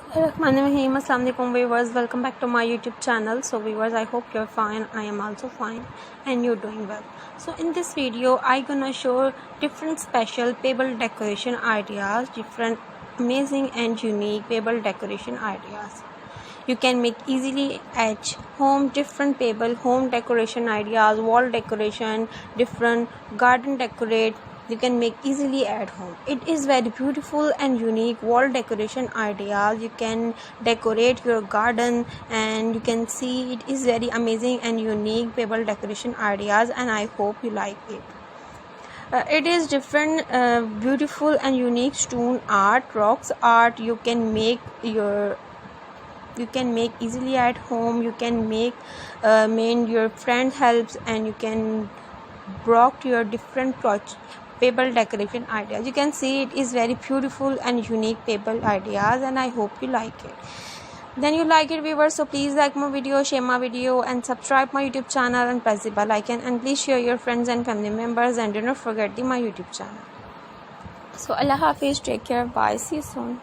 Assalamualaikum viewers, welcome back to my YouTube channel. So viewers, I hope you're fine. I am also fine and you're doing well. So in this video I gonna show different special pebble decoration ideas, different amazing and unique pebble decoration ideas you can make easily at home. Different pebble home decoration ideas, wall decoration, different garden decorate you can make easily at home. It is very beautiful and unique wall decoration ideas. You can decorate your garden and you can see it is very amazing and unique pebble decoration ideas, and I hope you like it. It is different beautiful and unique stone art, rocks art. You can make easily at home. You can make your friend helps, and you can brought your different pebble decoration ideas. You can see it is very beautiful and unique pebble ideas, and I hope you like it. Then you like it viewers, so please like my video, share my video and subscribe my YouTube channel and press the bell icon, and please share your friends and family members, and do not forget my YouTube channel. So Allah Hafiz, take care, bye, see you soon.